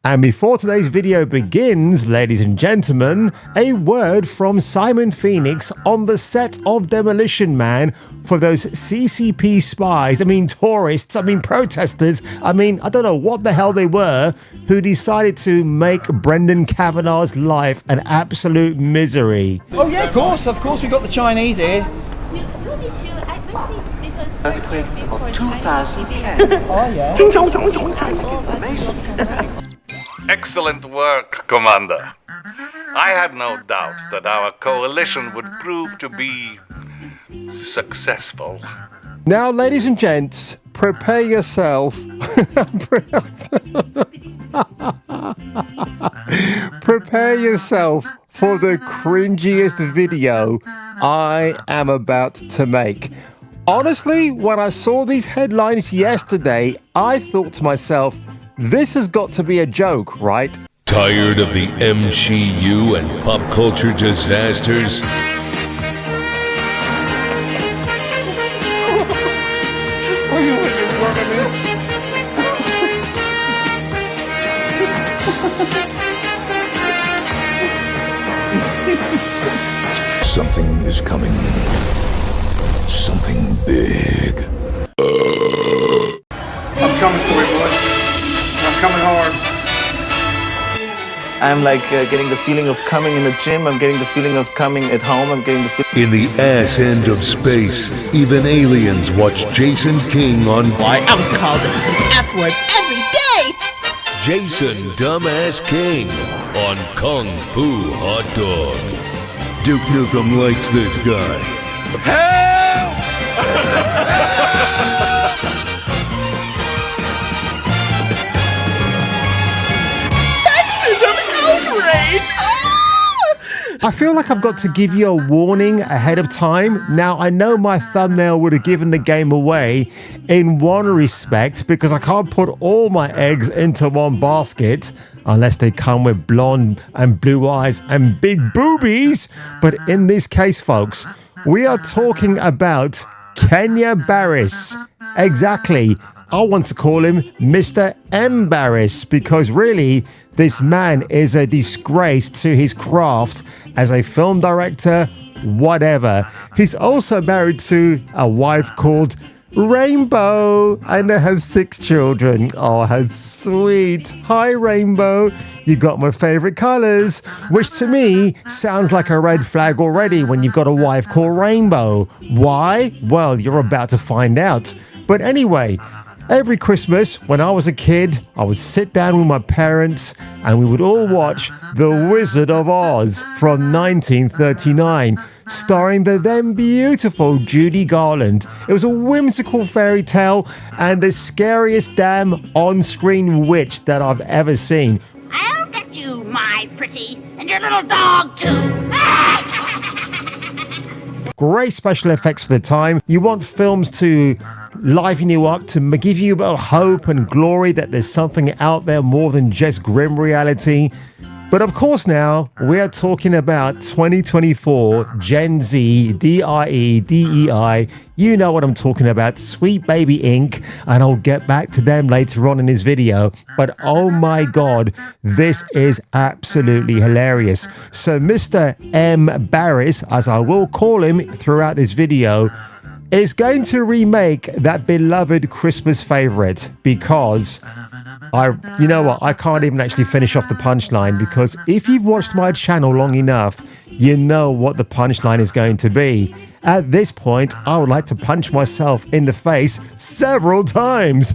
And before today's video begins, ladies and gentlemen, a word from Simon Phoenix on the set of Demolition Man for those CCP spies, tourists, protesters, I don't know what the hell they were, who decided to make Brendan Kavanaugh's life an absolute misery. Oh yeah, of course, we got the Chinese here. Do you need to, I see, because Earthquake of 2010. Oh yeah. Excellent work, Commander. I had no doubt that our coalition would prove to be successful. Now, ladies and gents, prepare yourself. Prepare yourself for the cringiest video I am about to make. Honestly, when I saw these headlines yesterday, I thought to myself, this has got to be a joke, right? Tired of the MCU and pop culture disasters? Something is coming. Something big. I'm coming for you, boy. I'm coming hard. I'm like getting the feeling of coming in the gym. I'm getting the feeling of coming at home. I'm getting the feeling. In the ass end of space, even aliens watch Jason King on. Why? I was called the F word every day. Jason Dumbass King on Kung Fu Hot Dog. Duke Nukem likes this guy. Help! Outrage! I feel like I've got to give you a warning ahead of time. Now, I know my thumbnail would have given the game away in one respect, because I can't put all my eggs into one basket unless they come with blonde and blue eyes and big boobies. But in this case, folks, we are talking about Kenya Barris. Exactly. I want to call him Mr. M. Barris, because really, this man is a disgrace to his craft as a film director, whatever. He's also married to a wife called Rainbow, and they have 6 children. Oh, how sweet. Hi, Rainbow. You got my favorite colors, which to me sounds like a red flag already when you've got a wife called Rainbow. Why? Well, you're about to find out. But anyway, every Christmas, when I was a kid, I would sit down with my parents and we would all watch The Wizard of Oz from 1939, starring the then beautiful Judy Garland. It was a whimsical fairy tale and the scariest damn on-screen witch that I've ever seen. I'll get you, my pretty, and your little dog too. Great special effects for the time. You want films to liven you up, to give you a hope and glory that there's something out there more than just grim reality. But of course now, we are talking about 2024 Gen Z, DIE, you know what I'm talking about, Sweet Baby Inc. And I'll get back to them later on in this video. But oh my God, this is absolutely hilarious. So Mr. M. Barris, as I will call him throughout this video, is going to remake that beloved Christmas favorite, because you know what, I can't even actually finish off the punchline, because if you've watched my channel long enough, you know what the punchline is going to be. At this point, I would like to punch myself in the face several times.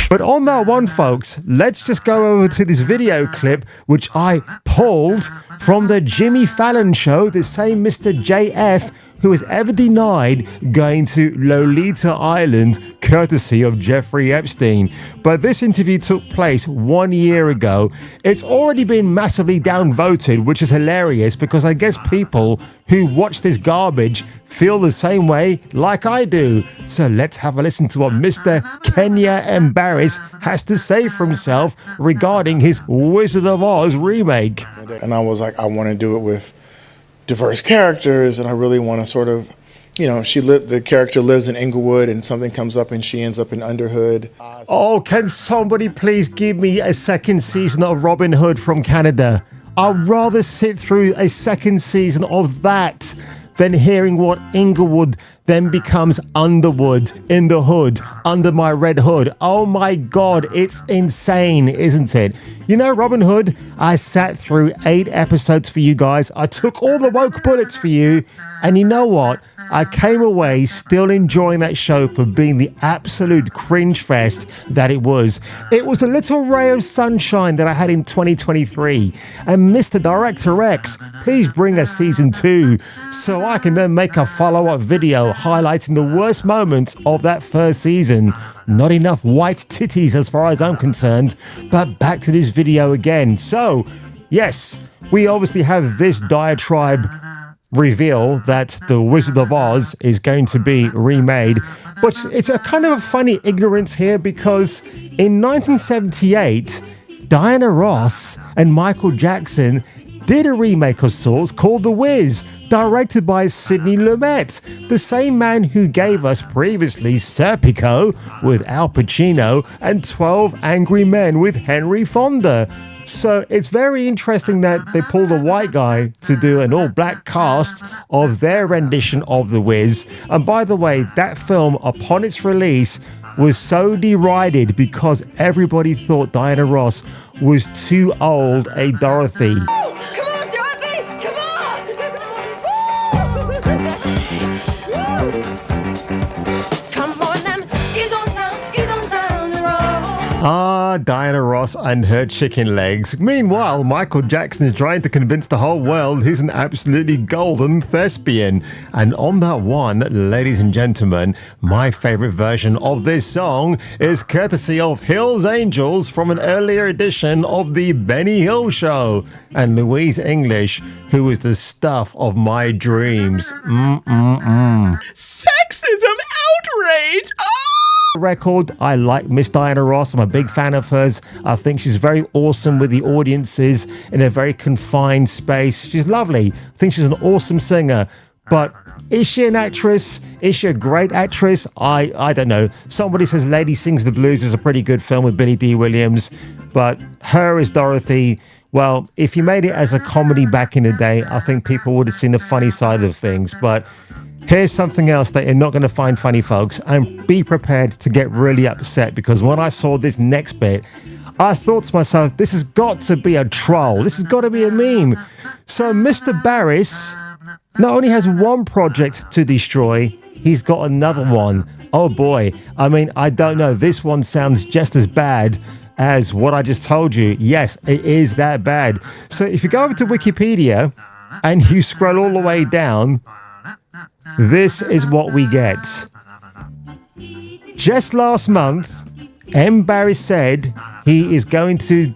But on that one, folks, let's just go over to this video clip, which I pulled from the Jimmy Fallon show, the same Mr. JF, who has ever denied going to Lolita Island courtesy of Jeffrey Epstein. But this interview took place 1 year ago. It's already been massively downvoted, which is hilarious, because I guess people who watch this garbage feel the same way like I do. So let's have a listen to what Mr. Kenya M. Barris has to say for himself regarding his Wizard of Oz remake. And I was like, I want to do it with diverse characters, and I really want to sort of the character lives in Inglewood and something comes up and she ends up in Underhood. Oh, can somebody please give me a second season of Robin Hood from Canada? I'd rather sit through a second season of that than hearing what Inglewood then becomes Underwood, in the hood, under my red hood. Oh my God, it's insane, isn't it? Robin Hood, I sat through 8 episodes for you guys. I took all the woke bullets for you. And you know what? I came away still enjoying that show for being the absolute cringe fest that it was. It was a little ray of sunshine that I had in 2023. And Mr. Director X, please bring us season 2 so I can then make a follow-up video highlighting the worst moments of that first season. Not enough white titties as far as I'm concerned, but back to this video again. So, yes, we obviously have this diatribe reveal that The Wizard of Oz is going to be remade, but it's a kind of a funny ignorance here because in 1978, Diana Ross and Michael Jackson did a remake of sorts called The Wiz, directed by Sidney Lumet, the same man who gave us previously Serpico with Al Pacino and 12 Angry Men with Henry Fonda. So it's very interesting that they pulled a white guy to do an all-black cast of their rendition of The Wiz. And by the way, that film, upon its release, was so derided because everybody thought Diana Ross was too old a Dorothy. Diana Ross and her chicken legs. Meanwhile, Michael Jackson is trying to convince the whole world he's an absolutely golden thespian. And on that one, ladies and gentlemen, my favorite version of this song is courtesy of Hill's Angels from an earlier edition of the Benny Hill Show. And Louise English, who is the stuff of my dreams. Sexism outrage! Oh! Record. I like Miss Diana Ross. I'm a big fan of hers. I think she's very awesome with the audiences in a very confined space. She's lovely. I think she's an awesome singer. But is she an actress? Is she a great actress? I don't know. Somebody says Lady Sings the Blues is a pretty good film with Billy D. Williams. But her as Dorothy, well, if you made it as a comedy back in the day, I think people would have seen the funny side of things. But here's something else that you're not going to find funny, folks, and be prepared to get really upset because when I saw this next bit, I thought to myself, this has got to be a troll. This has got to be a meme. So Mr. Barris not only has one project to destroy, he's got another one. Oh boy. I mean, I don't know. This one sounds just as bad as what I just told you. Yes, it is that bad. So if you go over to Wikipedia and you scroll all the way down, this is what we get. Just last month, M. Barry said he is going to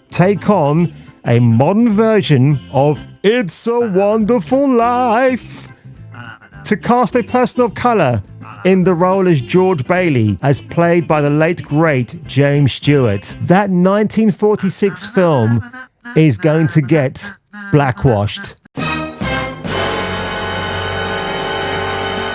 take on a modern version of It's a Wonderful Life to cast a person of color in the role as George Bailey, as played by the late great James Stewart. That 1946 film is going to get blackwashed.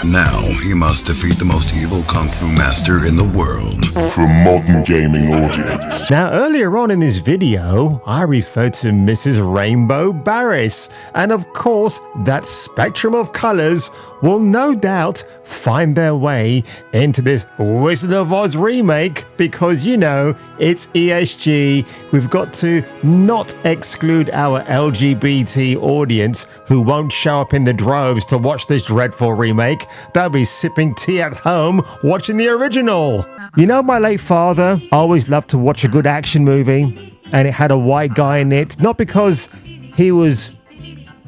Now he must defeat the most evil kung fu master in the world. For a modern gaming audience. Now, earlier on in this video, I referred to Mrs. Rainbow Barris. And of course, that spectrum of colors will no doubt find their way into this Wizard of Oz remake because, you know, it's ESG. We've got to not exclude our LGBT audience who won't show up in the droves to watch this dreadful remake. They'll be sipping tea at home watching the original. You know, my late father always loved to watch a good action movie and it had a white guy in it, not because he was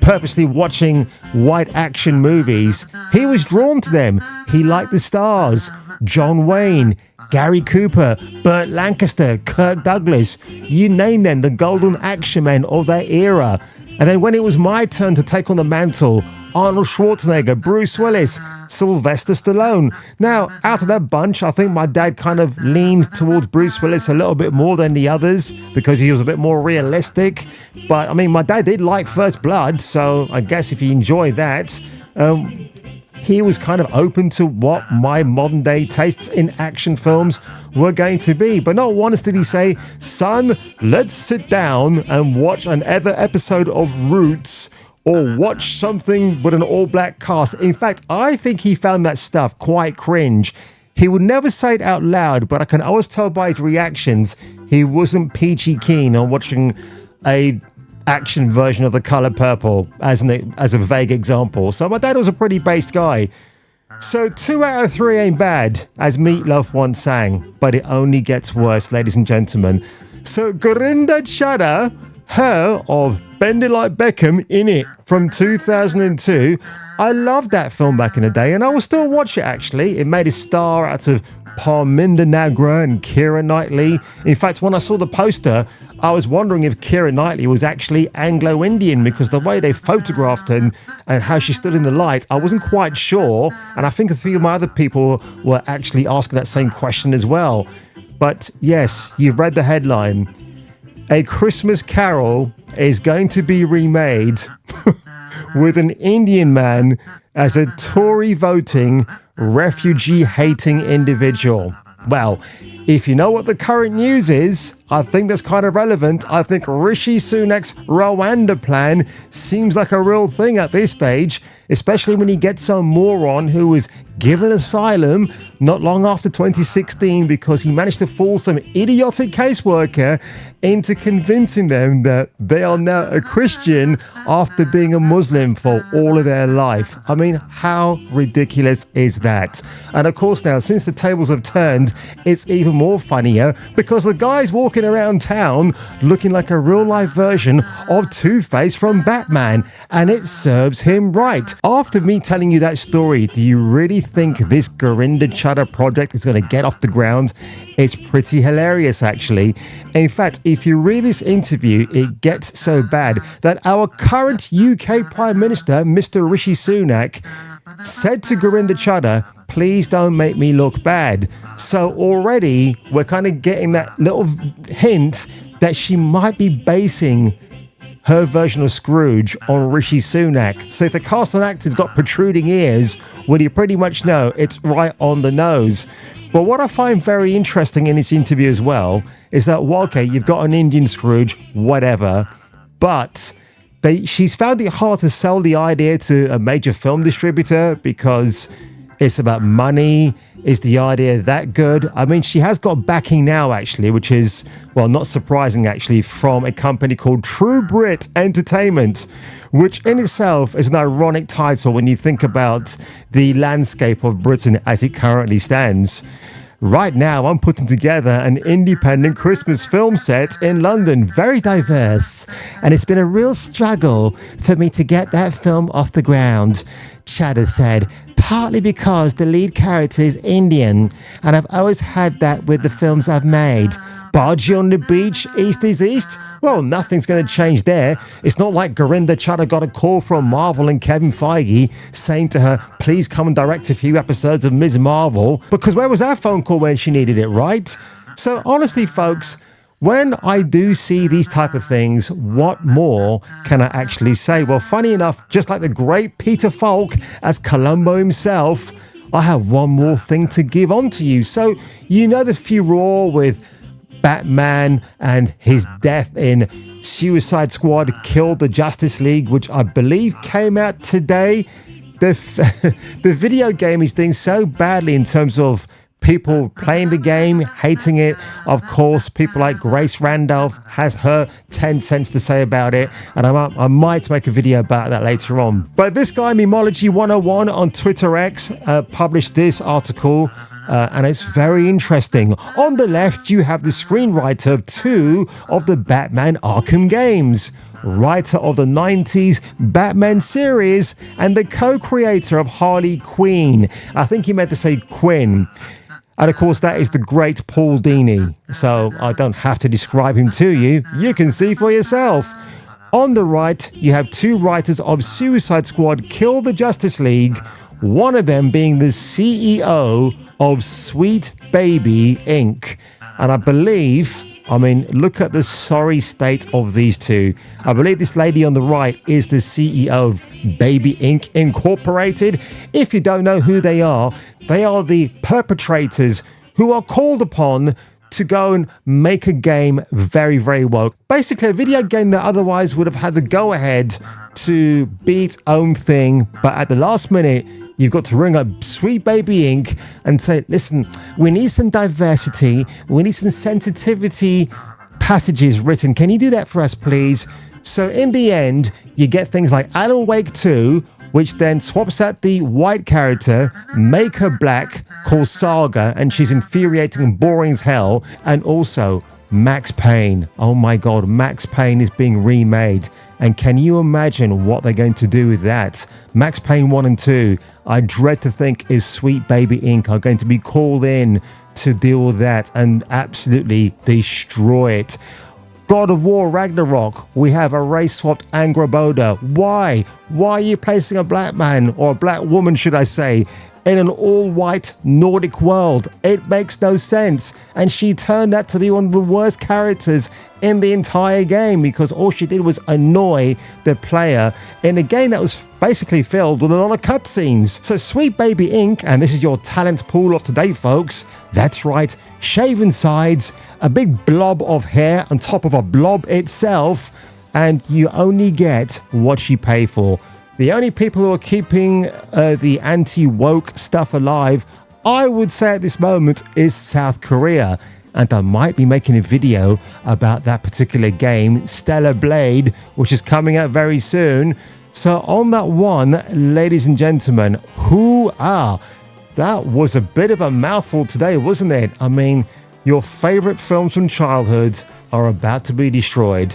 purposely watching white action movies. He was drawn to them. He liked the stars. John Wayne, Gary Cooper, Burt Lancaster, Kirk Douglas. You name them, the golden action men of their era. And then when it was my turn to take on the mantle, Arnold Schwarzenegger, Bruce Willis, Sylvester Stallone. Now, out of that bunch, I think my dad kind of leaned towards Bruce Willis a little bit more than the others because he was a bit more realistic. But, I mean, my dad did like First Blood, so I guess if you enjoy that, he was kind of open to what my modern day tastes in action films were going to be. But not once did he say, son, let's sit down and watch another episode of Roots or watch something with an all-black cast. In fact, I think he found that stuff quite cringe. He would never say it out loud, but I can always tell by his reactions he wasn't peachy keen on watching a action version of The Color Purple as a vague example. So my dad was a pretty based guy. So 2 out of 3 ain't bad, as Meatloaf once sang, but it only gets worse, ladies and gentlemen. So Gurinder Chadha, her of Bend It Like Beckham in It from 2002. I loved that film back in the day, and I will still watch it actually. It made a star out of Parminder Nagra and Keira Knightley. In fact, when I saw the poster, I was wondering if Keira Knightley was actually Anglo-Indian, because the way they photographed her and how she stood in the light, I wasn't quite sure. And I think a few of my other people were actually asking that same question as well. But yes, you've read the headline. A Christmas Carol is going to be remade with an Indian man as a Tory voting, refugee-hating individual. Well, if you know what the current news is, I think that's kind of relevant. I think Rishi Sunak's Rwanda plan seems like a real thing at this stage, especially when he gets some moron who was given asylum not long after 2016 because he managed to fool some idiotic caseworker into convincing them that they are now a Christian after being a Muslim for all of their life. I mean, how ridiculous is that? And of course now, since the tables have turned, it's even more funnier because the guy's walking around town looking like a real-life version of Two-Face from Batman, and it serves him right. After me telling you that story, do you really think this Gurinder Chadha project is going to get off the ground? It's pretty hilarious, actually. In fact, if you read this interview, it gets so bad that our current UK Prime Minister, Mr. Rishi Sunak, said to Gurinder Chadha, please don't make me look bad. So already we're kind of getting that little hint that she might be basing her version of Scrooge on Rishi Sunak. So if the cast and actors got protruding ears, well, you pretty much know it's right on the nose. But what I find very interesting in this interview as well is that, well, okay, you've got an Indian Scrooge, whatever, but she's found it hard to sell the idea to a major film distributor because it's about money. Is the idea that good? I mean, she has got backing now, actually, which is, well, not surprising, actually, from a company called True Brit Entertainment, which in itself is an ironic title when you think about the landscape of Britain as it currently stands. Right now, I'm putting together an independent Christmas film set in London, very diverse, and it's been a real struggle for me to get that film off the ground, Chadha said, partly because the lead character is Indian, and I've always had that with the films I've made. Bargee on the beach, East is East? Well, nothing's going to change there. It's not like Gurinder Chadha got a call from Marvel and Kevin Feige saying to her, please come and direct a few episodes of Ms. Marvel, because where was that phone call when she needed it, right? So honestly, folks, when I do see these type of things, what more can I actually say? Well, funny enough, just like the great Peter Falk as Columbo himself, I have one more thing to give on to you. So, you know the furore with Batman and his death in Suicide Squad Killed the Justice League, which I believe came out today. The video game is doing so badly in terms of people playing the game, hating it. Of course, people like Grace Randolph has her 10 cents to say about it, and I might make a video about that later on. But this guy, Memology 101 on Twitter X, published this article, and it's very interesting. On the left, you have the screenwriter of 2 of the Batman Arkham games, writer of the 90s Batman series, and the co-creator of Harley Quinn. I think he meant to say Quinn. And of course, that is the great Paul Dini. So I don't have to describe him to you. You can see for yourself. On the right, you have 2 writers of Suicide Squad Kill the Justice League, one of them being the CEO of Sweet Baby Inc. And I believe I mean, look at the sorry state of these two. I believe this lady on the right is the CEO of Baby Inc. Incorporated. If you don't know who they are the perpetrators who are called upon to go and make a game very, very woke. Basically, a video game that otherwise would have had the go-ahead to be its own thing, but at the last minute, you've got to ring up Sweet Baby Inc. and say, listen, we need some diversity, we need some sensitivity passages written. Can you do that for us, please? So in the end, you get things like Alan Wake 2, which then swaps out the white character, make her black, called Saga, and she's infuriating and boring as hell. And also Max Payne. Oh my God, Max Payne is being remade. And can you imagine what they're going to do with that? Max Payne 1 and 2, I dread to think if Sweet Baby Inc. are going to be called in to deal with that and absolutely destroy it. God of War Ragnarok, we have a race-swapped Angraboda. Why? Why are you placing a black man, or a black woman should I say, in an all-white Nordic world? It makes no sense. And she turned out to be one of the worst characters in the entire game because all she did was annoy the player in a game that was basically filled with a lot of cutscenes. So Sweet Baby Inc., and this is your talent pool of today, folks. That's right, shaven sides, a big blob of hair on top of a blob itself, and you only get what you pay for. The only people who are keeping the anti-woke stuff alive, I would say at this moment, is South Korea. And I might be making a video about that particular game, Stellar Blade, which is coming out very soon. So on that one, ladies and gentlemen, that was a bit of a mouthful today, wasn't it? I mean, your favorite films from childhood are about to be destroyed.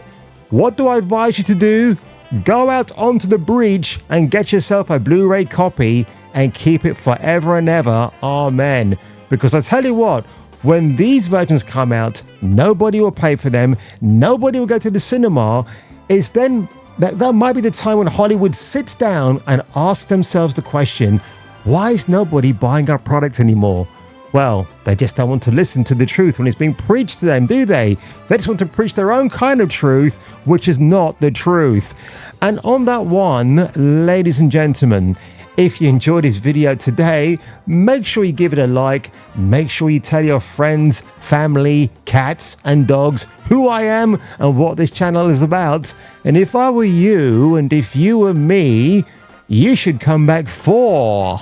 What do I advise you to do? Go out onto the breach and get yourself a Blu-ray copy and keep it forever and ever. Amen. Because I tell you what, when these versions come out, nobody will pay for them. Nobody will go to the cinema. It's then that might be the time when Hollywood sits down and asks themselves the question, why is nobody buying our product anymore? Well, they just don't want to listen to the truth when it's being preached to them, do they? They just want to preach their own kind of truth, which is not the truth. And on that one, ladies and gentlemen, if you enjoyed this video today, make sure you give it a like. Make sure you tell your friends, family, cats and dogs who I am and what this channel is about. And if I were you and if you were me, you should come back for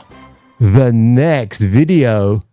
the next video.